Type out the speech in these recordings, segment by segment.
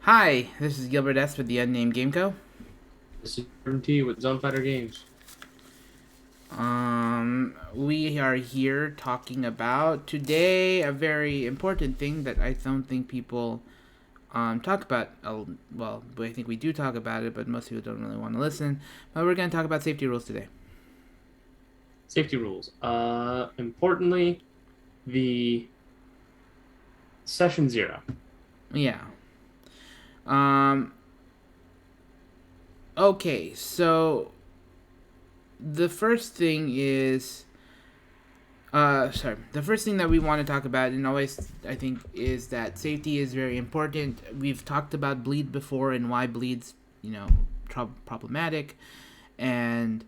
Hi, this is Gilbert S. with the Unnamed Game Co. This is Jordan T with Zone Fighter Games. We are here talking about today a very important thing that I don't think people talk about. Well, I think we do talk about it, but most people don't really want to listen. But we're going to talk about safety rules today. Safety rules. Importantly, the session zero. Yeah. Um. Okay, so the first thing is the first thing that we want to talk about, and always I think, is that safety is very important. We've talked about bleed before and why bleed's problematic, and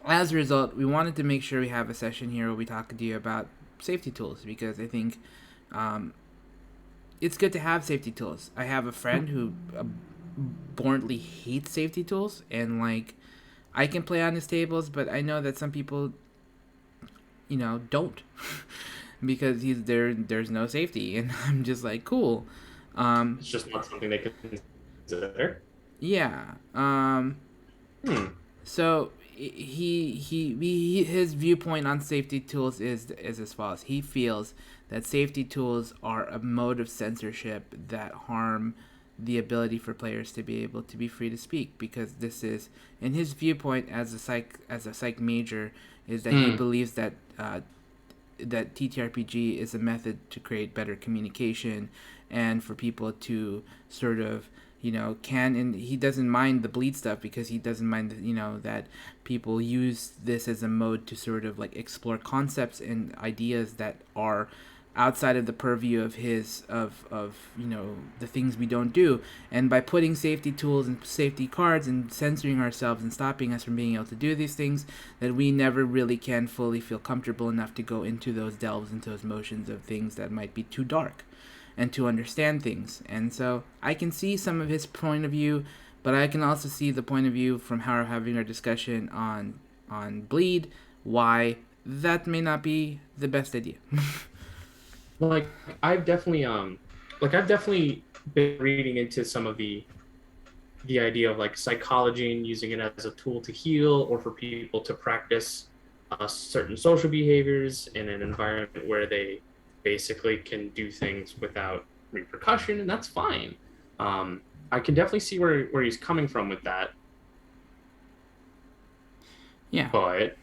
as a result, we wanted to make sure we have a session here where we talk to you about safety tools, because I think um, it's good to have safety tools. I have a friend who abhorrently hates safety tools, and like I can play on his tables, but I know that some people don't because he's there. There's no safety, and I'm just like, cool. It's just not something they can consider. Yeah. Hmm. So his viewpoint on safety tools is as follows. He feels that safety tools are a mode of censorship that harm the ability for players to be able to be free to speak, because this is, in his viewpoint as a psych major, is that he Hmm. believes that that TTRPG is a method to create better communication and for people to sort of and he doesn't mind the bleed stuff, because he doesn't mind that people use this as a mode to sort of like explore concepts and ideas that are outside of the purview of his of the things we don't do. And by putting safety tools and safety cards and censoring ourselves and stopping us from being able to do these things, that we never really can fully feel comfortable enough to go into those delves, into those motions of things that might be too dark and to understand things. And so I can see some of his point of view, but I can also see the point of view from how we're having our discussion on bleed, why that may not be the best idea. Like I've definitely I've definitely been reading into some of the idea of like psychology and using it as a tool to heal or for people to practice certain social behaviors in an environment where they basically can do things without repercussion, and that's fine. I can definitely see where he's coming from with that, Yeah, but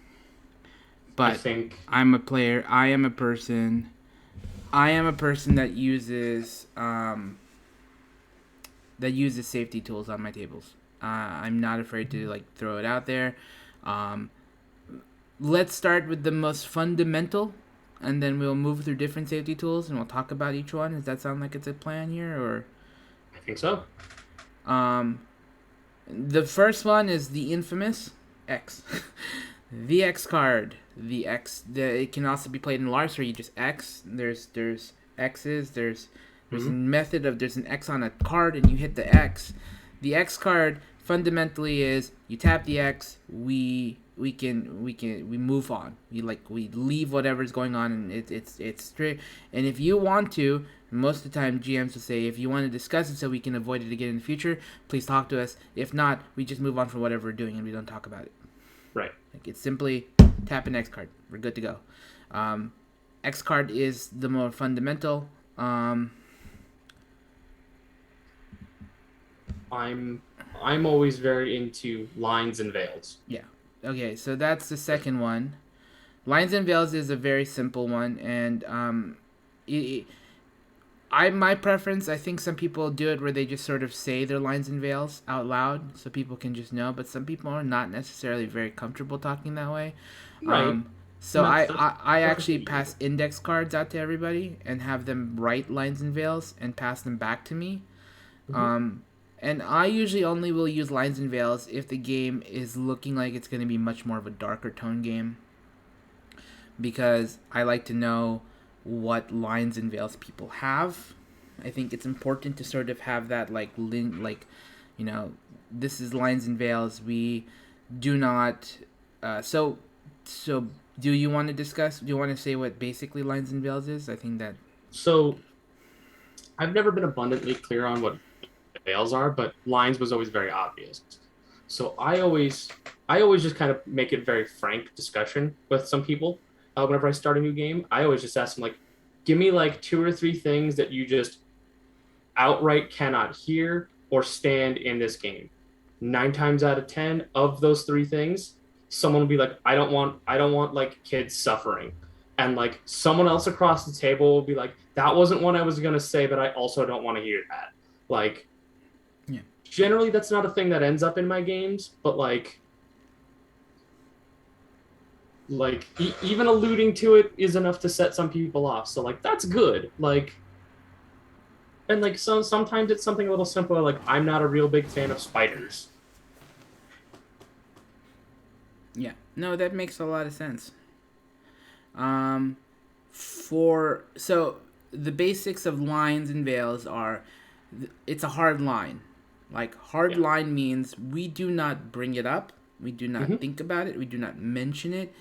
I but think I'm a player. I am a person. I am a person that uses safety tools on my tables. I'm not afraid to like throw it out there. Um, let's start with the most fundamental, and then we'll move through different safety tools, and we'll talk about each one. Does that sound like it's a plan here, or I think so. um, the first one is the infamous X. The X card. It can also be played in LARS where you just X. There's X's. There's a Hmm. method of, there's an X on a card and you hit the X. The X card fundamentally is you tap the X. We move on. We leave whatever's going on, and it's straight. And if you want to, most of the time GMs will say, if you want to discuss it so we can avoid it again in the future, please talk to us. If not, we just move on from whatever we're doing and we don't talk about it. Right. Like, it's simply tap an X card. We're good to go. Um, X card is the more fundamental. I'm I'm always very into lines and veils. Yeah. Okay, so that's the second one. Lines and Veils is a very simple one, and it, my preference. I think some people do it where they just sort of say their lines and veils out loud, so people can just know. But some people are not necessarily very comfortable talking that way. Right. Um, so And I, that's I I actually perfectly pass index cards out to everybody and have them write lines and veils and pass them back to me. mhm. Um, and I usually only will use lines and veils if the game is looking like it's going to be much more of a darker tone game, because I like to know what lines and veils people have. I think it's important to sort of have that you know, this is lines and veils. We do not. So do you want to discuss? Do you want to say what basically lines and veils is? I think that. So I've never been abundantly clear on what veils are, but lines was always very obvious. So I always just kind of make it very frank discussion with some people. Whenever I start a new game, I always just ask them like, give me like two or three things that you just outright cannot hear or stand in this game. 9 times out of 10 of those three things, someone will be like, I don't want like kids suffering. And like someone else across the table will be like, that wasn't what I was gonna say, but I also don't want to hear that. Like Yeah. generally that's not a thing that ends up in my games, but even alluding to it is enough to set some people off. So like that's good. Like and like sometimes it's something a little simpler, like I'm not a real big fan of spiders. Yeah. No, that makes a lot of sense. Um, for so the basics of lines and veils are, it's a hard line. Like hard Yeah. line means we do not bring it up, we do not Mm-hmm. think about it, we do not mention it.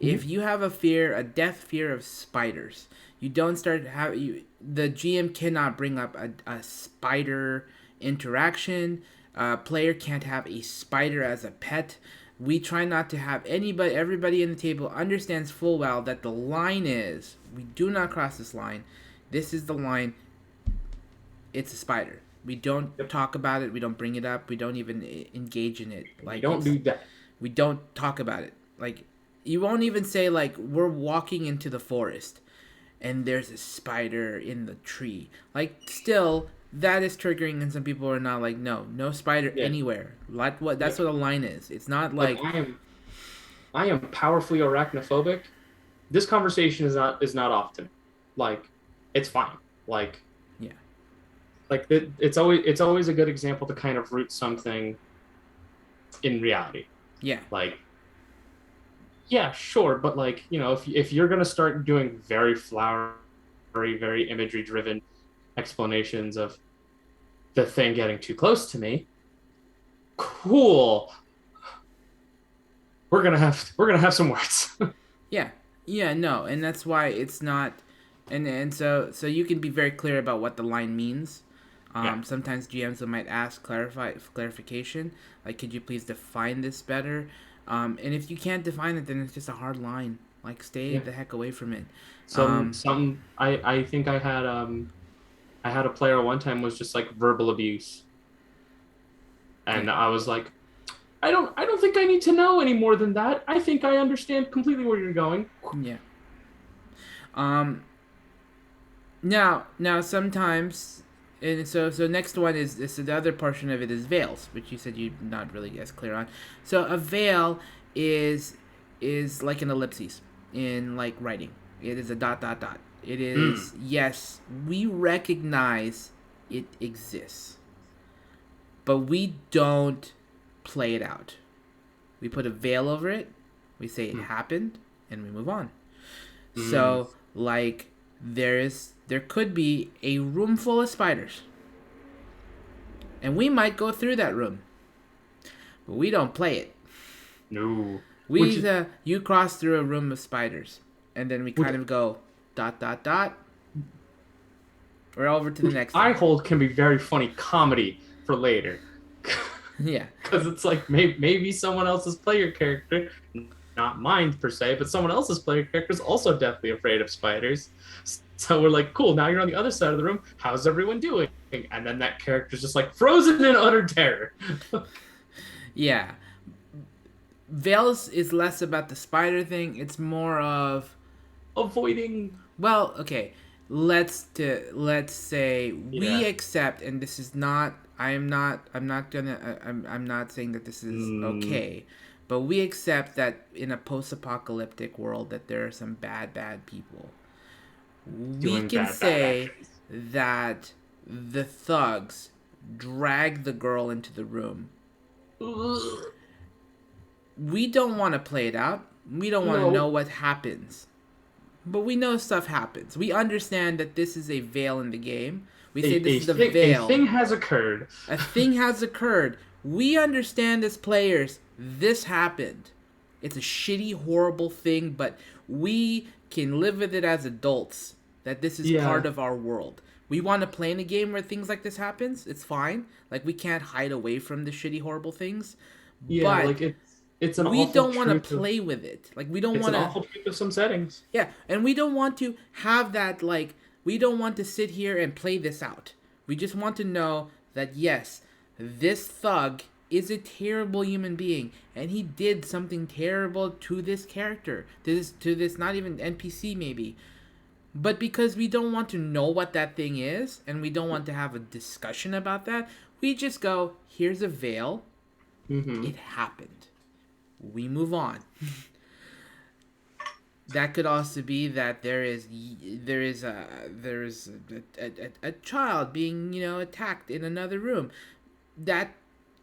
If Mm-hmm. you have a fear, a death fear of spiders, you don't start have you. The GM cannot bring up a spider interaction. A player can't have a spider as a pet. We try not to have everybody in the table understands full well that the line is, we do not cross this line. This is the line. It's a spider. We don't Yep. talk about it. We don't bring it up. We don't even engage in it. We Like don't it's, do that. we don't talk about it. Like you won't even say like we're walking into the forest and there's a spider in the tree. Like still that is triggering and some people are not like no spider Yeah. anywhere. Like what Yeah. that's what a line is. It's not Like like I am powerfully arachnophobic. This conversation is not often. Like it's fine. Like yeah. it's always a good example to kind of root something in reality. Yeah. Like yeah, sure, but like if you're gonna start doing very flowery, very imagery driven explanations of the thing getting too close to me, cool. We're gonna have some words. Yeah. Yeah, no, and that's why it's not and so you can be very clear about what the line means. Yeah, Sometimes GMs might ask clarification, like could you please define this better? And if you can't define it, then it's just a hard line. Like stay yeah. the heck away from it. Um, Some I think I had a player one time was just like verbal abuse, yeah, and I was like, I don't think I need to know any more than that. I think I understand completely where you're going. yeah. Um, now sometimes, and so next one is this. The other portion of it is veils, which you said you're not really as clear on. So a veil is is like an ellipses in like writing. It is a dot dot dot. It Mm, is yes, we recognize it exists, but we don't play it out. We put a veil over it. We say it mm, happened, and we move on. mm. So like there could be a room full of spiders, and we might go through that room, but we don't play it. No, which We you cross through a room of spiders, and then we which kind of go dot dot dot. We're over to the which next I thing. hold can be very funny comedy for later. Yeah, Because it's like maybe someone else's player character, not mine per se, but someone else's player character is also deathly afraid of spiders. So we're like, cool, now you're on the other side of the room. How's everyone doing? And then that character's just like frozen in utter terror. yeah. Veils is less about the spider thing. It's more of Avoiding. well, okay. Let's say we Yeah. accept, and this is not. I'm not saying that this is Mm, okay, but we accept that in a post-apocalyptic world that there are some bad people. We doing can bad say actions. that the thugs drag the girl into the room. Ugh. We don't want to play it out. We don't want to know No. what happens. But we know stuff happens. We understand that this is a veil in the game. We say this is the A veil. thing has occurred. A thing has occurred. We understand as players this happened. It's a shitty, horrible thing, but we can live with it as adults that this is part Yeah. of our world. We want to play in a game where things like this happens. It's fine. Like we can't hide away from the shitty, horrible things, Yeah, but like it's an we awful don't want to truth of play with it. Like we don't it's want an to. awful truth of some settings. Yeah, and we don't want to have that. Like we don't want to sit here and play this out. We just want to know that yes, this thug is a terrible human being, and he did something terrible to this character, to this not even NPC maybe, but because we don't want to know what that thing is, and we don't want to have a discussion about that, we just go, here's a veil. Mm-hmm. It happened. We move on. That could also be that there is a child being attacked in another room. That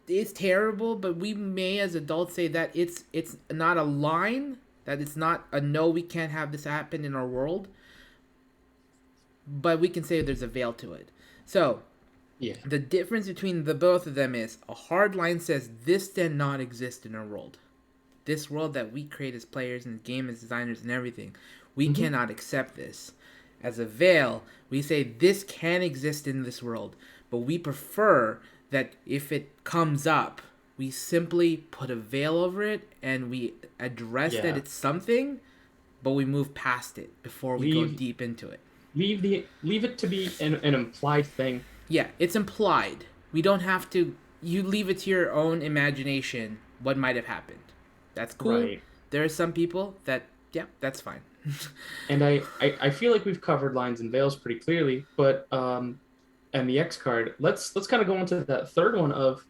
is terrible, but we may as adults say that it's not a line, that it's not a no, we can't have this happen in our world, but we can say there's a veil to it. So Yeah. the difference between the both of them is a hard line says this did not exist in our world. This world that we create as players and game as designers and everything, we Mm-hmm. cannot accept this. As a veil, we say this can exist in this world, but we prefer that if it comes up, we simply put a veil over it and we address that Yeah. it's something, but we move past it before we go Leave deep into it. leave it to be an implied thing. Yeah, it's implied. We don't have to. You leave it to your own imagination what might have happened. That's cool. Right. There are some people that, yeah, that's fine. And I feel like we've covered lines and veils pretty clearly, but and the X card, let's kind of go into that third one of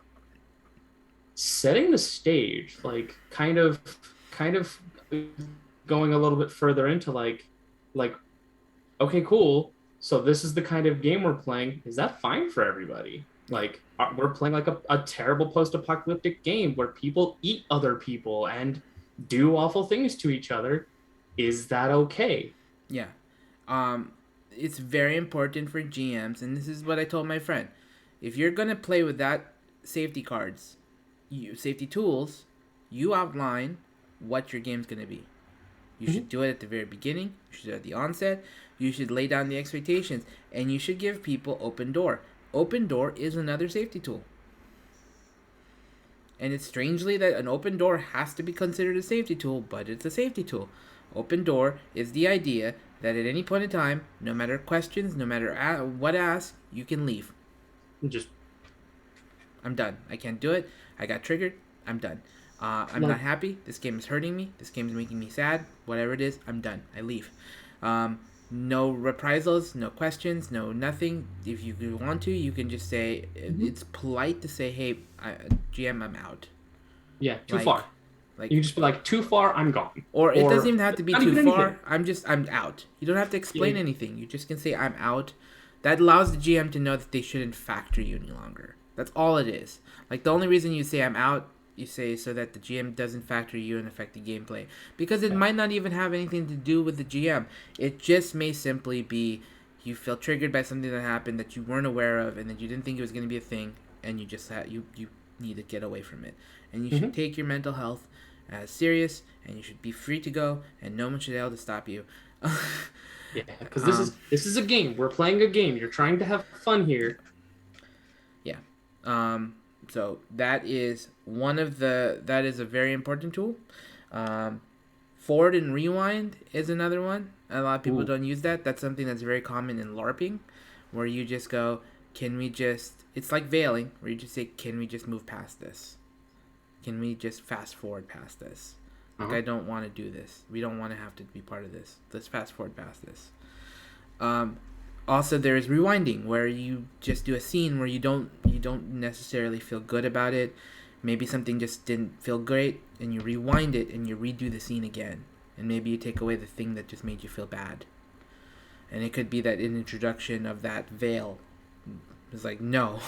setting the stage, like kind of going a little bit further into like okay, cool. So this is the kind of game we're playing. Is that fine for everybody? Like we're playing like a terrible post-apocalyptic game where people eat other people and do awful things to each other. Is that okay? Yeah. It's very important for GMs, and this is what I told my friend. If you're gonna play with that safety cards, safety tools, you outline what your game's gonna be. You should do it at the very beginning. You should do it at the onset. You should lay down the expectations, and you should give people open door. Open door is another safety tool. And it's strangely that an open door has to be considered a safety tool, but it's a safety tool. Open door is the idea that at any point in time, no matter questions, no matter what asked, you can leave. Just I'm done. I can't do it. I got triggered. I'm done. I'm not happy. This game is hurting me. This game is making me sad. Whatever it is, I'm done. I leave. No reprisals, no questions, no nothing. If you want to, you can just say, it's polite to say, hey, GM, I'm out. yeah, too Like- far. Like, You can just be like, too far, I'm gone. or it doesn't even have to be not too even far. anything. I'm out. You don't have to explain Yeah. anything. You just can say I'm out. That allows the GM to know that they shouldn't factor you any longer. That's all it is. Like the only reason you say I'm out, you say so that the GM doesn't factor you and affect the gameplay. Because it might not even have anything to do with the GM. It just may simply be you feel triggered by something that happened that you weren't aware of and that you didn't think it was going to be a thing, and you just you need to get away from it. And you should take your mental health as serious, and you should be free to go, and no one should be able to stop you. Yeah, because this is a game. We're playing a game. You're trying to have fun here. Yeah. So that is that is a very important tool. Forward and rewind is another one. A lot of people don't use that. That's something that's very common in LARPing, where you just go, can we just, it's like veiling, where you just say, can we just move past this? Can we just fast forward past this? Like, I don't want to do this. We don't want to have to be part of this. Let's fast forward past this. Also, there is rewinding, where you just do a scene where you don't necessarily feel good about it. Maybe something just didn't feel great, and you rewind it and you redo the scene again. And maybe you take away the thing that just made you feel bad. And it could be that introduction of that veil. It's like, no,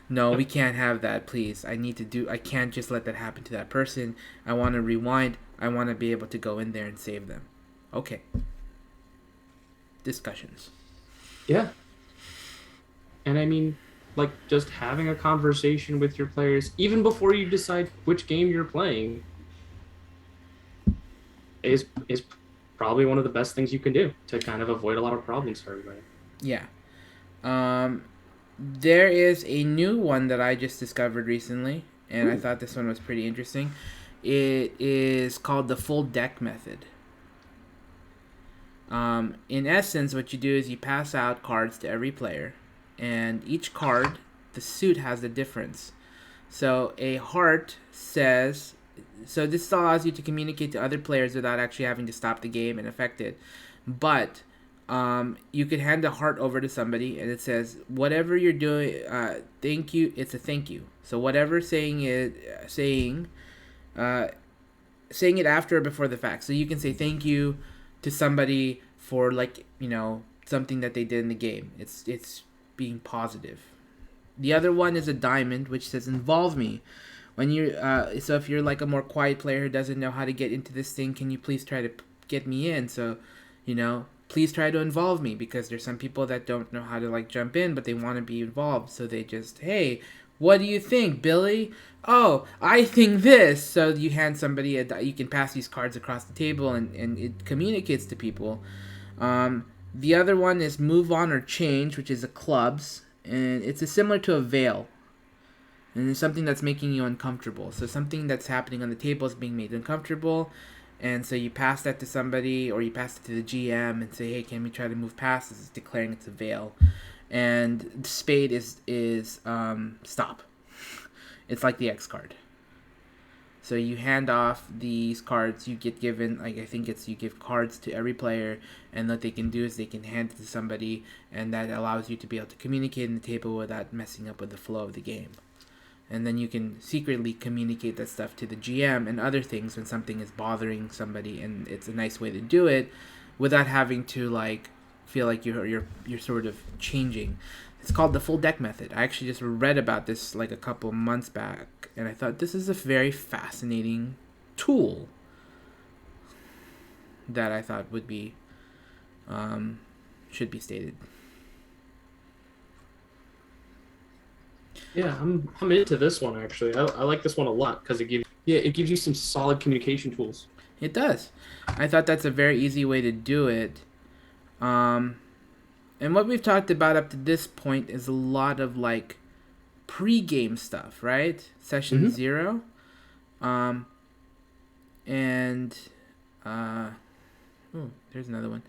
no, we can't have that, please. I can't just let that happen to that person. I want to rewind. I want to be able to go in there and save them. Okay. Discussions. Yeah. And I mean, like, just having a conversation with your players, even before you decide which game you're playing, is probably one of the best things you can do to kind of avoid a lot of problems for everybody. Yeah. Um, there is a new one that I just discovered recently, and I Ooh. thought this one was pretty interesting. It is called the full deck method. In essence, what you do is you pass out cards to every player, and each card, the suit has a difference. So a heart says, so this allows you to communicate to other players without actually having to stop the game and affect it. But you could hand a heart over to somebody, and it says, whatever you're doing, thank you. It's a thank you. So whatever uh, saying it after or before the fact. So you can say thank you to somebody for, like, something that they did in the game. It's being positive. The other one is a diamond, which says involve me. When you so if you're like a more quiet player who doesn't know how to get into this thing, can you please try to get me in? So, please try to involve me, because there's some people that don't know how to like jump in, but they want to be involved. So they just, hey, what do you think, Billy? Oh, I think this. So you hand somebody you can pass these cards across the table, and it communicates to people. The other one is move on or change, which is a clubs, and it's similar to a veil, and it's something that's making you uncomfortable. So something that's happening on the table is being made uncomfortable, and so you pass that to somebody, or you pass it to the GM and say, hey, can we try to move past this? It's declaring it's a veil. And spade is stop. It's like the X card. So you hand off these cards. You get given, like, I think it's, you give cards to every player, and what they can do is they can hand it to somebody, and that allows you to be able to communicate in the table without messing up with the flow of the game. And then you can secretly communicate that stuff to the GM and other things when something is bothering somebody, and it's a nice way to do it without having to like feel like you're sort of changing. It's called the full deck method. I actually just read about this like a couple months back, and I thought this is a very fascinating tool that I thought would be should be stated. Yeah, I'm into this one actually. I like this one a lot because it gives you some solid communication tools. It does. I thought that's a very easy way to do it. Um, and what we've talked about up to this point is a lot of like pre-game stuff, right? Session Mm-hmm. 0. Um, and there's another one.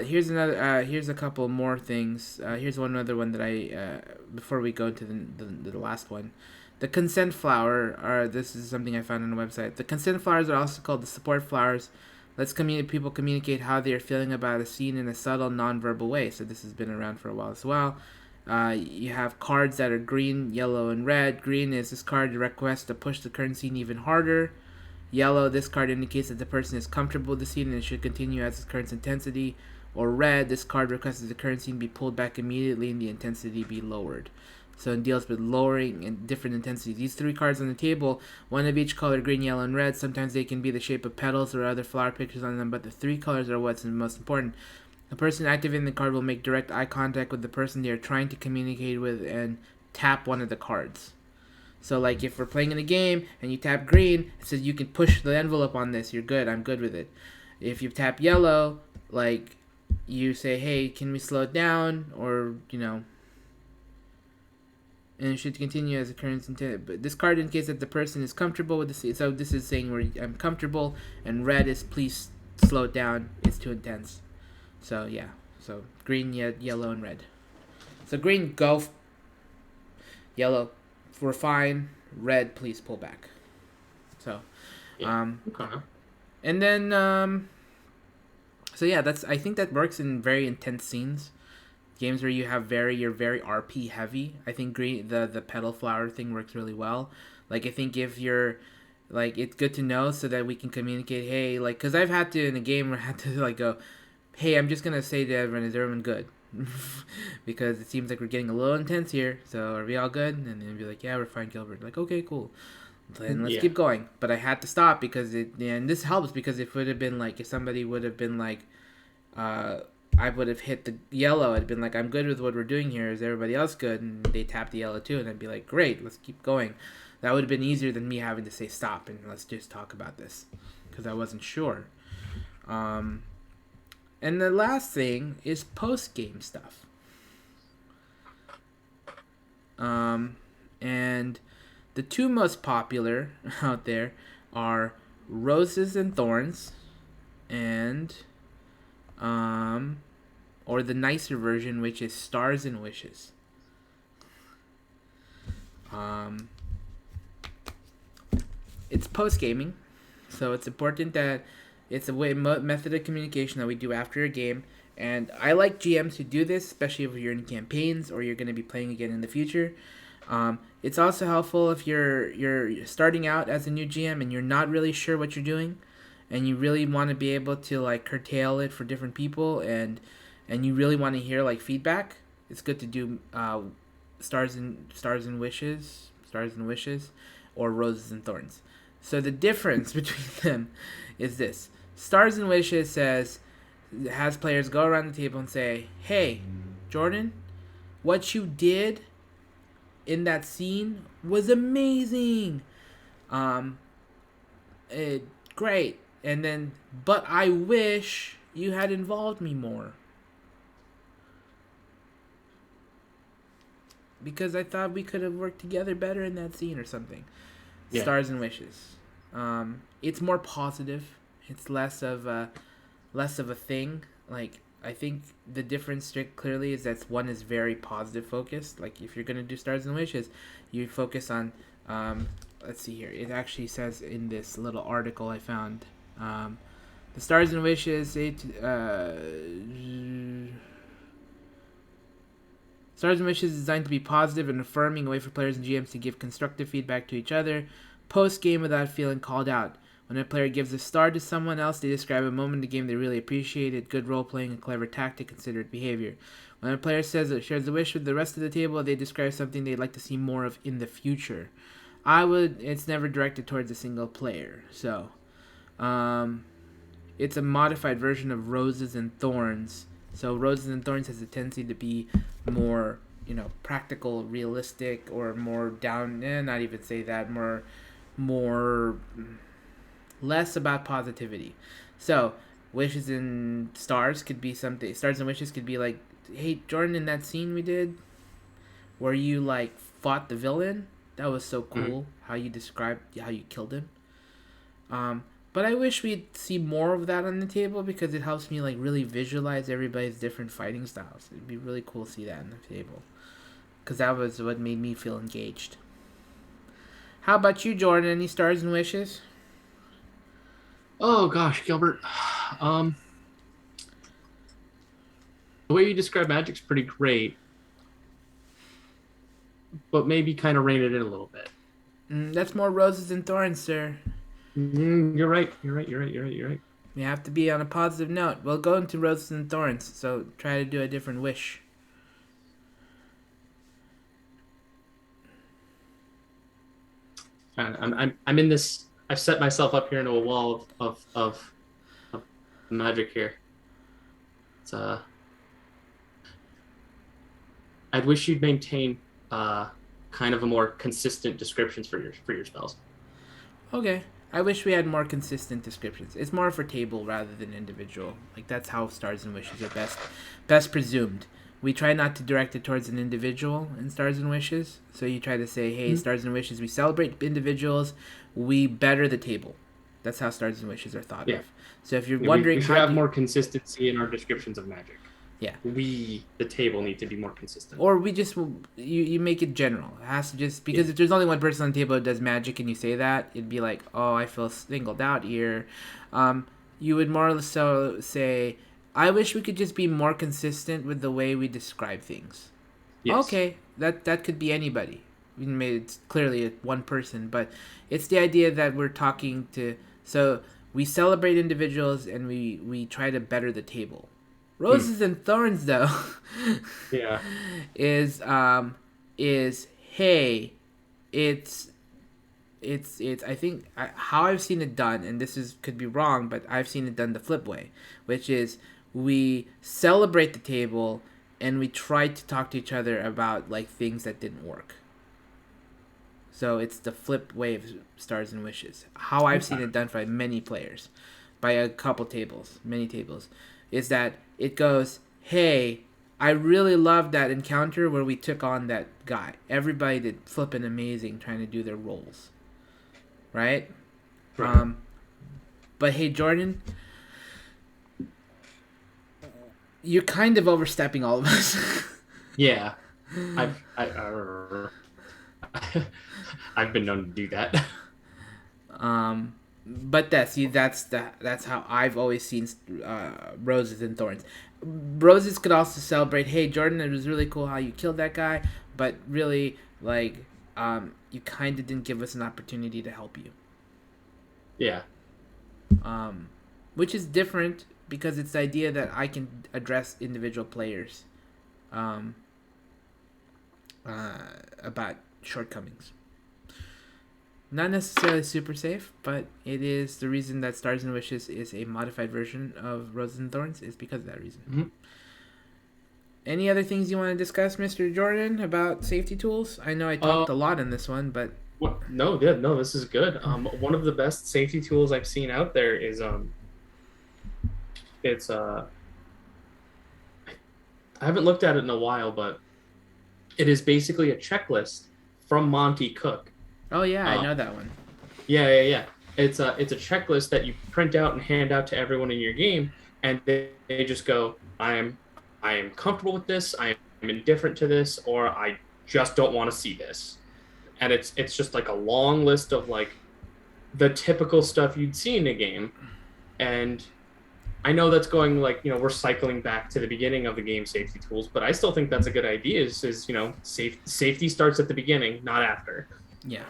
Here's a couple more things. Here's one other one that I before we go to the last one. The consent flower are this is something I found on the website. The consent flowers are also called the support flowers. Let's people communicate how they are feeling about a scene in a subtle, nonverbal way. So this has been around for a while as well. You have cards that are green, yellow, and red. Green is this card requests to push the current scene even harder. Yellow, this card indicates that the person is comfortable with the scene and should continue at its current intensity. Or red, this card requests that the current scene be pulled back immediately and the intensity be lowered. So it deals with lowering and different intensities. These 3 cards on the table, one of each color, green, yellow, and red. Sometimes they can be the shape of petals or other flower pictures on them, but the 3 colors are what's most important. The person activating the card will make direct eye contact with the person they are trying to communicate with and tap one of the cards. So, like, if we're playing in a game and you tap green, it says you can push the envelope on this. You're good. I'm good with it. If you tap yellow, like, you say, hey, can we slow it down? Or, and it should continue as the current intent. But this card indicates that the person is comfortable with the. So this is saying where I'm comfortable, and red is please slow it down. It's too intense. So yeah. So green, yellow, and red. So green, go. Yellow, we're fine. Red, please pull back. So, Yeah. Okay. and then so yeah, I think that works in very intense scenes. Games where you have you're very RP heavy. I think green the petal flower thing works really well. Like I think if you're like it's good to know so that we can communicate. Hey, like because I've had to in a game where I had to like go, hey, I'm just gonna say to everyone, is everyone good? Because it seems like we're getting a little intense here. So are we all good? And then be like, yeah, we're fine, Gilbert. Like okay, cool. Then let's Yeah. keep going. But I had to stop because and this helps because if it would have been like if somebody would have been like I would have hit the yellow. I'd been like, I'm good with what we're doing here. Is everybody else good? And they tap the yellow too, and I'd be like, great, let's keep going. That would have been easier than me having to say stop and let's just talk about this because I wasn't sure. And the last thing is post game stuff. And the two most popular out there are Roses and Thorns, and or the nicer version, which is Stars and Wishes. Um, it's post gaming, so it's important that it's a method of communication that we do after a game. And I like GMs who do this, especially if you're in campaigns or you're going to be playing again in the future. It's also helpful if you're starting out as a new GM and you're not really sure what you're doing, and you really want to be able to like curtail it for different people, and you really want to hear like feedback. It's good to do stars and wishes, or roses and thorns. So the difference between them is this: stars and wishes has players go around the table and say, "Hey, Jordan, what you did in that scene was amazing. Um, great." And then, but I wish you had involved me more, because I thought we could have worked together better in that scene or something. Yeah. Stars and wishes. It's more positive. It's less of a thing. Like, I think the difference clearly is that one is very positive focused. Like, if you're gonna do stars and wishes, you focus on. Let's see here. It actually says in this little article I found. The stars and wishes Stars and Wishes is designed to be positive and affirming, a way for players and GMs to give constructive feedback to each other post-game without feeling called out. When a player gives a star to someone else, they describe a moment in the game they really appreciated, good role-playing, and clever tactic, considered behavior. When a player shares a wish with the rest of the table, they describe something they'd like to see more of in the future. It's never directed towards a single player. So, it's a modified version of Roses and Thorns. So Roses and Thorns has a tendency to be more, practical, realistic, or more down. Not even say that. More, less about positivity. So wishes and stars could be something. Stars and wishes could be like, hey Jordan, in that scene we did, where you like fought the villain, that was so cool. How you described how you killed him. But I wish we'd see more of that on the table, because it helps me like really visualize everybody's different fighting styles. It'd be really cool to see that on the table, because that was what made me feel engaged. How about you, Jordan? Any stars and wishes? Oh gosh, Gilbert. The way you describe Magic's pretty great, but maybe kind of rein it in a little bit. That's more roses and thorns, sir. You're right. You're right. We have to be on a positive note. We'll go into roses and thorns, so try to do a different wish. I'm in this. I've set myself up here into a wall of magic here. It's I'd wish you'd maintain kind of a more consistent descriptions for your spells. Okay. I wish we had more consistent descriptions. It's more for table rather than individual. Like, that's how stars and wishes are best presumed. We try not to direct it towards an individual in stars and wishes. So you try to say, hey, stars and wishes, we celebrate individuals, we better the table. That's how stars and wishes are thought of. So if you're wondering, we should have more consistency in our descriptions of magic. Yeah. We, the table, need to be more consistent. Or we just, you make it general. It has to just, because if there's only one person on the table who does magic and you say that, it'd be like, oh, I feel singled out here. You would more or less so say, I wish we could just be more consistent with the way we describe things. Yes. Okay, that could be anybody. It's clearly one person, but it's the idea that we're talking to, so we celebrate individuals and we try to better the table. Roses and Thorns, though, is hey, it's I think how I've seen it done, and could be wrong, but I've seen it done the flip way, which is we celebrate the table and we try to talk to each other about like things that didn't work. So it's the flip way of stars and wishes. How I've seen it done by many players, by a couple tables, many tables, is that it goes, hey, I really loved that encounter where we took on that guy. Everybody did flipping amazing trying to do their roles, right? Right. Um, but hey, Jordan, you're kind of overstepping all of us. Yeah. I've been known to do that. But that's how I've always seen roses and thorns. Roses could also celebrate. Hey, Jordan, it was really cool how you killed that guy, but really, like, you kind of didn't give us an opportunity to help you. Yeah. Which is different because it's the idea that I can address individual players, um, about shortcomings. Not necessarily super safe, but it is the reason that Stars and Wishes is a modified version of Roses and Thorns is because of that reason. Mm-hmm. Any other things you want to discuss, Mr. Jordan, about safety tools? I know I talked a lot in this one, but No, good. No, this is good. One of the best safety tools I've seen out there is it's I haven't looked at it in a while, but it is basically a checklist from Monty Cook. oh yeah, I know that one. Yeah. It's a checklist that you print out and hand out to everyone in your game, and they just go, I am comfortable with this, I am indifferent to this, or I just don't want to see this. And it's just like a long list of like the typical stuff you'd see in a game. And I know that's going like, we're cycling back to the beginning of the game safety tools, but I still think that's a good idea is safety starts at the beginning, not after. Yeah.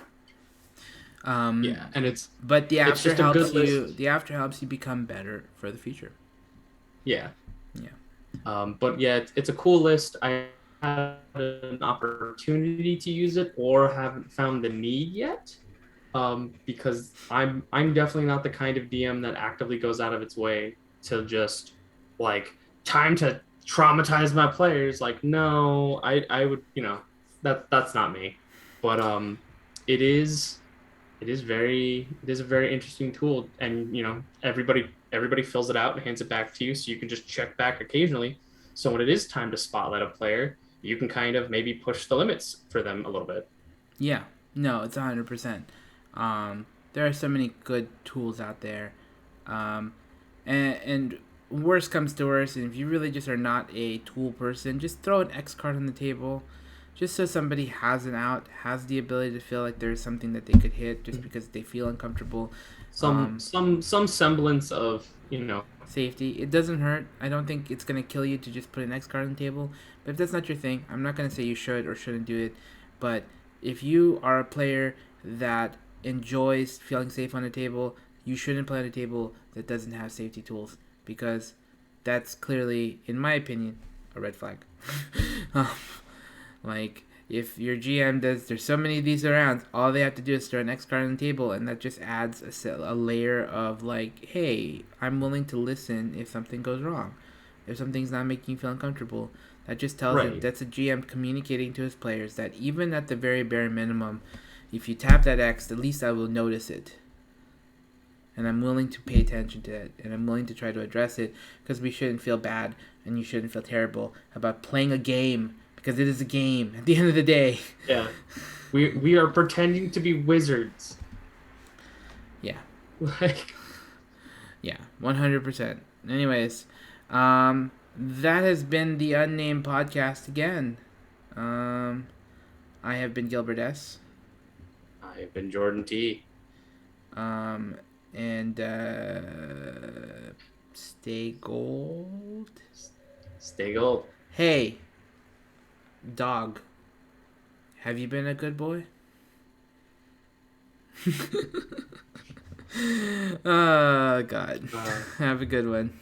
Yeah, and but the it's after just a helps good you. list. The after helps you become better for the future. Yeah. Yeah. But yeah, it's a cool list. I had an opportunity to use it or haven't found the need yet. Because I'm definitely not the kind of DM that actively goes out of its way to just like time to traumatize my players. Like, no, I would, that's not me. But it is a very interesting tool, and everybody fills it out and hands it back to you, so you can just check back occasionally. So when it is time to spotlight a player, you can kind of maybe push the limits for them a little bit. Yeah. No, it's 100%. There are so many good tools out there. Um, and worst comes to worst, and if you really just are not a tool person, just throw an X card on the table, just so somebody has an out, has the ability to feel like there's something that they could hit just because they feel uncomfortable. Some semblance of Safety. It doesn't hurt. I don't think it's gonna kill you to just put an X card on the table. But if that's not your thing, I'm not gonna say you should or shouldn't do it. But if you are a player that enjoys feeling safe on the table, you shouldn't play on a table that doesn't have safety tools because that's clearly, in my opinion, a red flag. um, like if your GM there's so many of these around, all they have to do is throw an X card on the table, and that just adds a layer of like, hey, I'm willing to listen if something goes wrong, if something's not making you feel uncomfortable. That just tells it right. that's a GM communicating to his players that even at the very bare minimum, if you tap that X, at least I will notice it. And I'm willing to pay attention to it, and I'm willing to try to address it because we shouldn't feel bad and you shouldn't feel terrible about playing a game because it is a game at the end of the day. Yeah, we are pretending to be wizards. Yeah. Like, yeah, 100%. Anyways, that has been the Unnamed podcast again. I have been Gilbert S. I've been Jordan T. And stay gold. Stay gold. Hey, dog. Have you been a good boy? Oh, God. Have a good one.